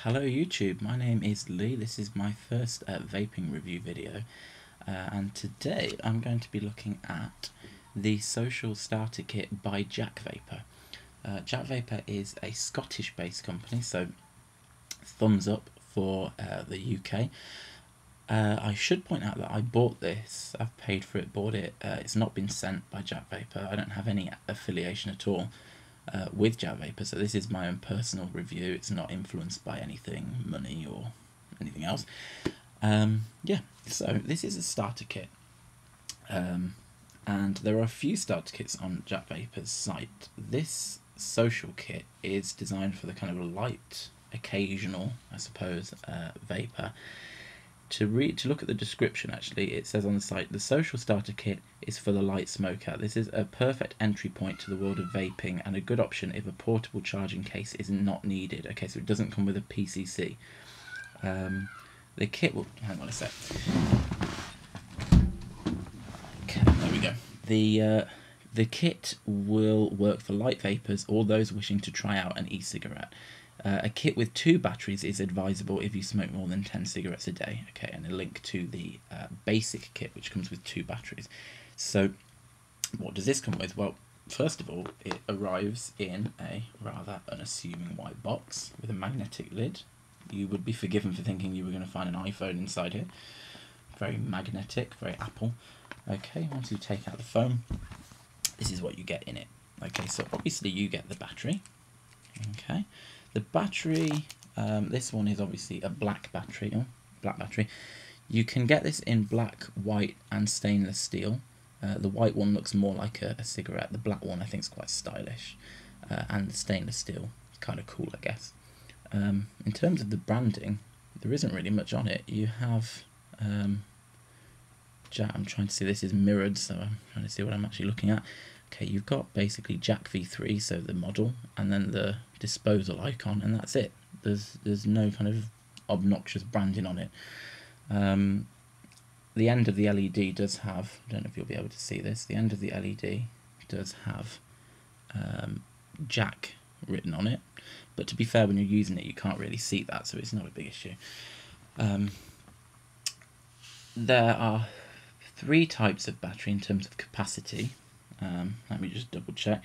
Hello YouTube, my name is Lee. This is my first vaping review video, and today I'm going to be looking at the Social Starter Kit by JACVapour. JACVapour is a Scottish based company, so thumbs up for the UK. I should point out that I bought this, I've paid for it, bought it, it's not been sent by JACVapour. I don't have any affiliation at all with JACVapour, so this is my own personal review. It's not influenced by anything, money or anything else. Yeah, so this is a starter kit, and there are a few starter kits on JACVapour's site. This social kit is designed for the kind of light, occasional, I suppose, vapor. To look at the description, actually, it says on the site, the Social Starter Kit is for the light smoker. This is a perfect entry point to the world of vaping and a good option if a portable charging case is not needed. Okay, so it doesn't come with a PCC. The kit will... Hang on a sec. Okay, there we go. The kit will work for light vapors or those wishing to try out an e-cigarette. A kit with 2 batteries is advisable if you smoke more than 10 cigarettes a day. Okay, and a link to the basic kit, which comes with 2 batteries. So, what does this come with? Well, first of all, it arrives in a rather unassuming white box with a magnetic lid. You would be forgiven for thinking you were going to find an iPhone inside here. Very magnetic, very Apple. Okay, once you take out the foam, this is what you get in it. Okay, so obviously you get the battery. Okay. The battery, this one is obviously a black battery. You can get this in black, white and stainless steel. The white one looks more like a cigarette. The black one I think is quite stylish. And the stainless steel is kind of cool, I guess. In terms of the branding, there isn't really much on it. You have, I'm trying to see, this is mirrored, so I'm trying to see what I'm actually looking at. Okay, you've got basically JACV3, so the model, and then the disposal icon, and that's it. There's no kind of obnoxious branding on it. The end of the LED does have, I don't know if you'll be able to see this, the end of the LED does have JAC written on it, but to be fair, when you're using it you can't really see that, so it's not a big issue. There are 3 types of battery in terms of capacity. Let me just double check.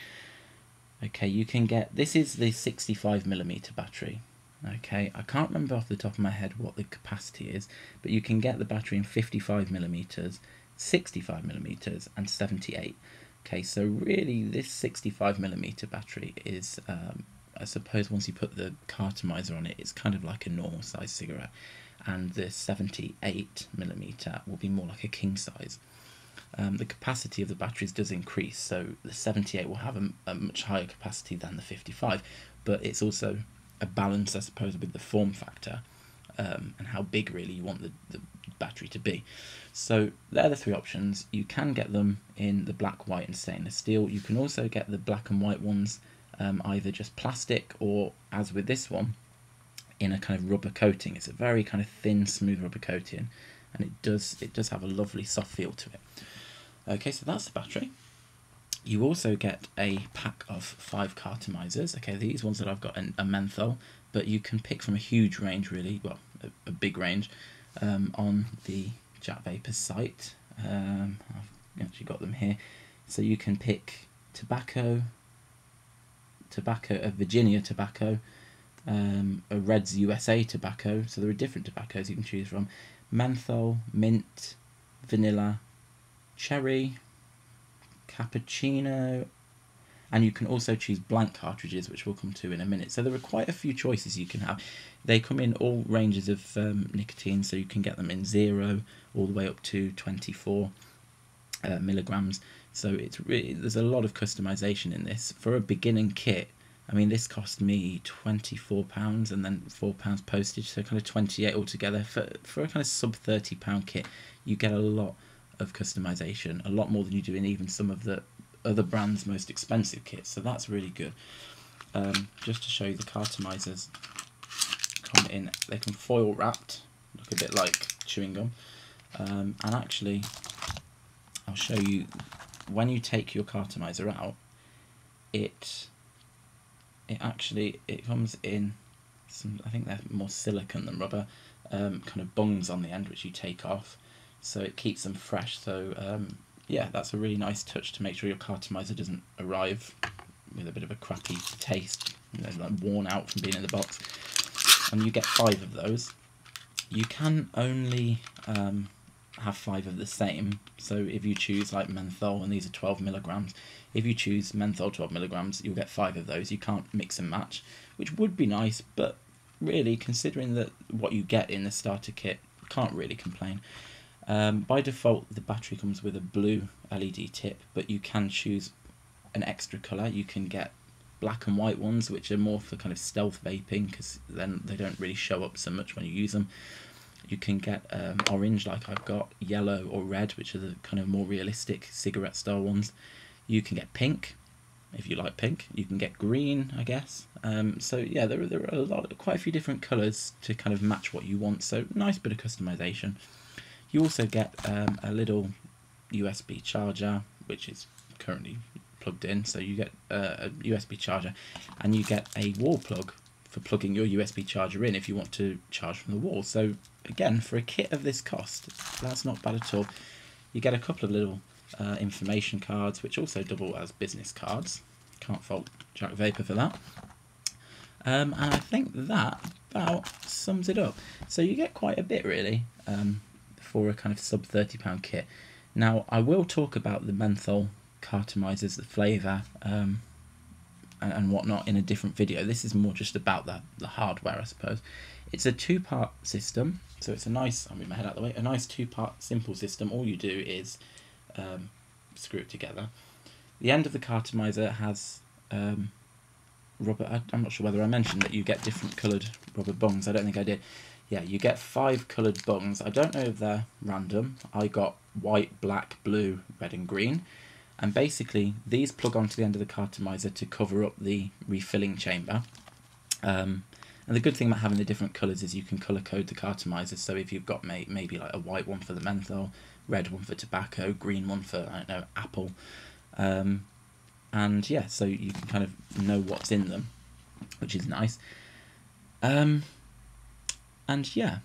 Okay, you can get, this is the 65mm battery. Okay, I can't remember off the top of my head what the capacity is, but you can get the battery in 55mm, 65mm and 78. Okay, so really this 65mm battery is, I suppose once you put the Cartomizer on it, it's kind of like a normal size cigarette, and the 78mm will be more like a king size. The capacity of the batteries does increase, so the 78 will have a much higher capacity than the 55, but it's also a balance, I suppose, with the form factor and how big really you want the battery to be. So they're the 3 options. You can get them in the black, white and stainless steel. You can also get the black and white ones either just plastic or, as with this one, in a kind of rubber coating. It's a very kind of thin, smooth rubber coating, and it does have a lovely soft feel to it. Okay, so that's the battery. You also get a pack of 5 Cartomizers. Okay, these ones that I've got a menthol, but you can pick from a huge range, really, well, a big range, on the JACVapour site. I've actually got them here. So you can pick tobacco, a Virginia tobacco, a Reds USA tobacco, so there are different tobaccos you can choose from, menthol, mint, vanilla, cherry, cappuccino, and you can also choose blank cartridges, which we'll come to in a minute. So there are quite a few choices you can have. They come in all ranges of nicotine, so you can get them in 0 all the way up to 24 milligrams. So it's really, there's a lot of customization in this. For a beginning kit, I mean, this cost me £24 and then £4 postage, so kind of 28 altogether. For a kind of sub £30 kit, you get a lot of customization, a lot more than you do in even some of the other brands' most expensive kits, so that's really good. Just to show you, the Cartomizers come in, they come foil wrapped, look a bit like chewing gum, and actually I'll show you, when you take your Cartomizer out, it comes in some, I think they're more silicone than rubber, kind of bungs on the end which you take off, so it keeps them fresh. So yeah, that's a really nice touch to make sure your Cartomizer doesn't arrive with a bit of a crappy taste, you know, like worn out from being in the box. And you get 5 of those. You can only have 5 of the same, so if you choose like menthol, and these are 12 milligrams, if you choose menthol 12 milligrams, you'll get 5 of those. You can't mix and match, which would be nice, but really, considering that what you get in the starter kit, can't really complain. By default, the battery comes with a blue LED tip, but you can choose an extra colour. You can get black and white ones, which are more for kind of stealth vaping, because then they don't really show up so much when you use them. You can get orange, like I've got, yellow or red, which are the kind of more realistic cigarette style ones. You can get pink, if you like pink. You can get green, I guess. So yeah, there are quite a few different colours to kind of match what you want, so nice bit of customization. You also get a little USB charger, which is currently plugged in, so you get a USB charger, and you get a wall plug for plugging your USB charger in if you want to charge from the wall. So again, for a kit of this cost, that's not bad at all. You get a couple of little information cards, which also double as business cards. Can't fault JACVapour for that. And I think that about sums it up. So you get quite a bit really for a kind of sub £30 kit. Now I will talk about the menthol Cartomizers, the flavour and whatnot in a different video. This is more just about the hardware, I suppose. It's a 2-part system, so it's a nice, I'll move my head out of the way, a nice 2-part simple system. All you do is screw it together. The end of the Cartomizer has rubber, I'm not sure whether I mentioned that you get different coloured rubber bungs. I don't think I did. Yeah, you get 5 coloured bungs. I don't know if they're random. I got white, black, blue, red and green. And basically, these plug onto the end of the Cartomizer to cover up the refilling chamber. And the good thing about having the different colours is you can colour code the Cartomizers. So if you've got maybe like a white one for the menthol, red one for tobacco, green one for, I don't know, apple. And yeah, so you can kind of know what's in them, which is nice. And yeah,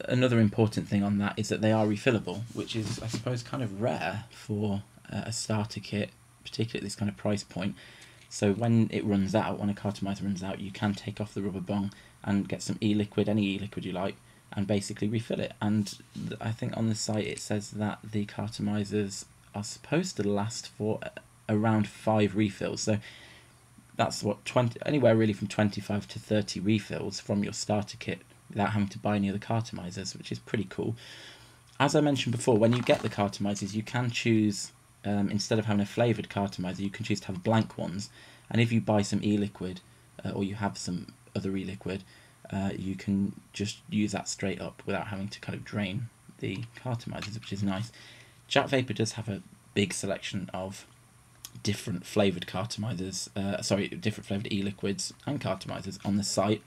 another important thing on that is that they are refillable, which is, I suppose, kind of rare for a starter kit, particularly at this kind of price point. So when it runs out, when a Cartomizer runs out, you can take off the rubber bung and get some e-liquid, any e-liquid you like, and basically refill it. And I think on the site it says that the Cartomizers are supposed to last for around 5 refills. So that's what, 20, anywhere really from 25 to 30 refills from your starter kit without having to buy any of the Cartomizers, which is pretty cool. As I mentioned before, when you get the Cartomizers, you can choose, instead of having a flavoured Cartomizer, you can choose to have blank ones. And if you buy some e-liquid, or you have some other e-liquid, you can just use that straight up without having to kind of drain the Cartomizers, which is nice. JACVapour does have a big selection of different flavoured Cartomizers, different flavoured e-liquids and Cartomizers on the site,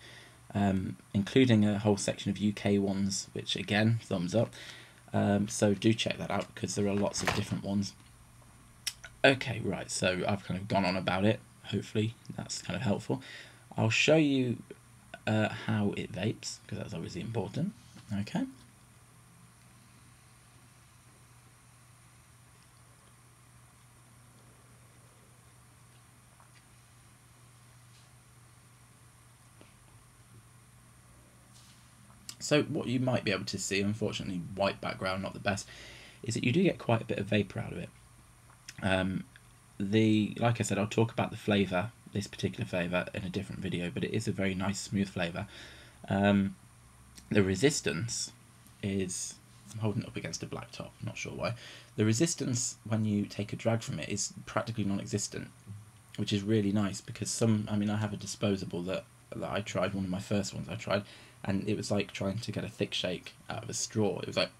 including a whole section of UK ones, which again, thumbs up. So do check that out because there are lots of different ones. Okay, right, so I've kind of gone on about it. Hopefully that's kind of helpful. I'll show you how it vapes, because that's obviously important. Okay. So what you might be able to see, unfortunately white background, not the best, is that you do get quite a bit of vapour out of it. Like I said, I'll talk about the flavour, this particular flavour, in a different video, but it is a very nice smooth flavour. The resistance is, I'm holding it up against a black top, not sure why. The resistance when you take a drag from it is practically non-existent, which is really nice, because I have a disposable that I tried, one of my first ones I tried, and it was like trying to get a thick shake out of a straw. It was like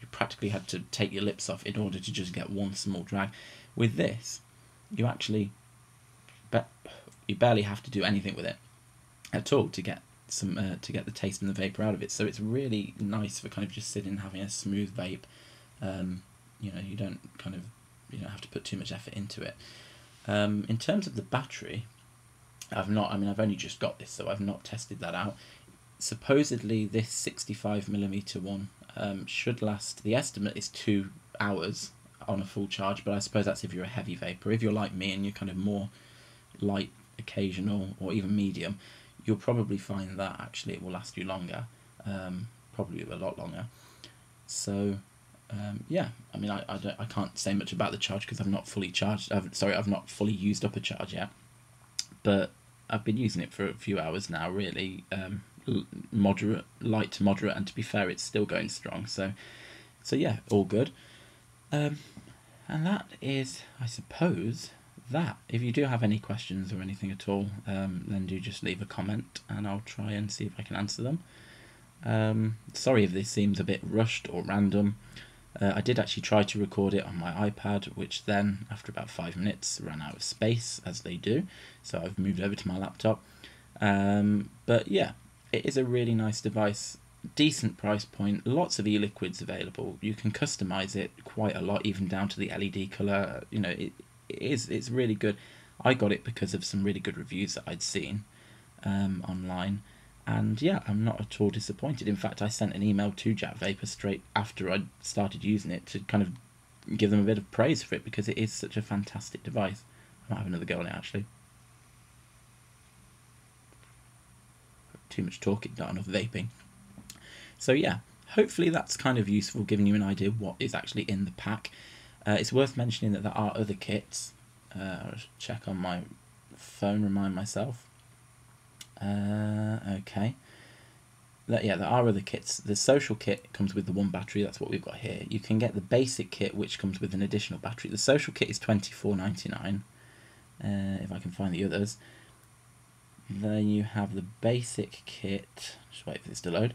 you practically had to take your lips off in order to just get one small drag. With this, you actually, you barely have to do anything with it at all to get to get the taste and the vapour out of it. So it's really nice for kind of just sitting and having a smooth vape. You know, you don't have to put too much effort into it. In terms of the battery, I've not, I mean, I've only just got this, so I've not tested that out. Supposedly this 65mm one should last, the estimate is 2 hours on a full charge, but I suppose that's if you're a heavy vapor. If you're like me and you're kind of more light, occasional, or even medium, you'll probably find that actually it will last you longer, probably a lot longer. So yeah, I mean, I can't say much about the charge because I've not fully charged. I've not fully used up a charge yet, but I've been using it for a few hours now. Really, moderate, light to moderate, and to be fair, it's still going strong. So yeah, all good. And that is, I suppose, that. If you do have any questions or anything at all, then do just leave a comment, and I'll try and see if I can answer them. Sorry if this seems a bit rushed or random. I did actually try to record it on my iPad, which then, after about 5 minutes, ran out of space, as they do, so I've moved over to my laptop. But yeah, it is a really nice device, decent price point, lots of e-liquids available. You can customize it quite a lot, even down to the LED colour. You know, it's really good. I got it because of some really good reviews that I'd seen online. And yeah, I'm not at all disappointed. In fact, I sent an email to JACVapour straight after I started using it to kind of give them a bit of praise for it, because it is such a fantastic device. I might have another go on it, actually. Too much talking, not enough vaping. So yeah, hopefully that's kind of useful, giving you an idea what is actually in the pack. It's worth mentioning that there are other kits. I'll just check on my phone, remind myself. Okay. Yeah, there are other kits. The social kit comes with the 1 battery, that's what we've got here. You can get the basic kit, which comes with an additional battery. The social kit is $24.99, if I can find the others. Then you have the basic kit, just wait for this to load.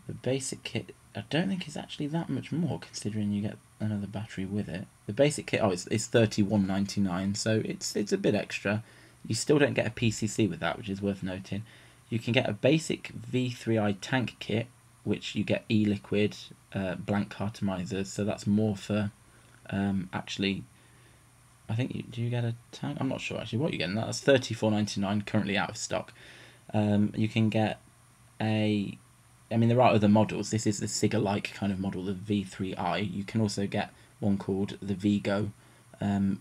The basic kit, I don't think is actually that much more, considering you get another battery with it. The basic kit, it's $31.99, so it's a bit extra. You still don't get a PCC with that, which is worth noting. You can get a basic V3i tank kit, which you get e-liquid, blank Cartomizers, so that's more for, actually, I think, do you get a tank? I'm not sure actually what you're getting. That's $34.99, currently out of stock. You can get I mean, there are other models. This is the cigar-like kind of model, the V3i. You can also get one called the Vigo,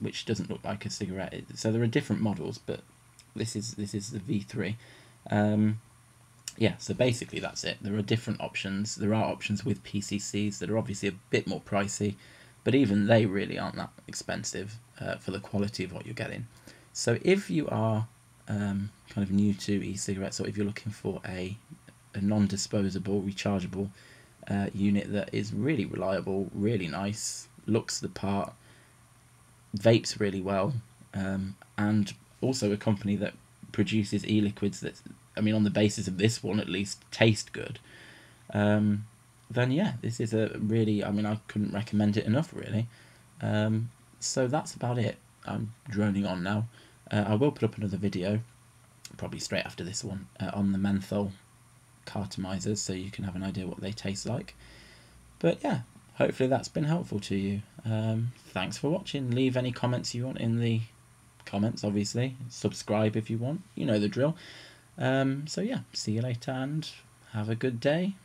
which doesn't look like a cigarette. So there are different models, but this is the V3. Yeah, so basically that's it. There are different options. There are options with PCCs that are obviously a bit more pricey, but even they really aren't that expensive for the quality of what you're getting. So if you are kind of new to e-cigarettes, or if you're looking for a non-disposable, rechargeable unit that is really reliable, really nice, looks the part, vapes really well, and also a company that produces e-liquids that, I mean, on the basis of this one at least, taste good, then yeah, this is a really, I mean, I couldn't recommend it enough, really. So that's about it. I'm droning on now. I will put up another video, probably straight after this one, on the menthol Cartomizers, so you can have an idea what they taste like. But yeah, hopefully that's been helpful to you. Thanks for watching. Leave any comments you want in the comments, obviously. Subscribe if you want, you know the drill. So yeah, see you later and have a good day.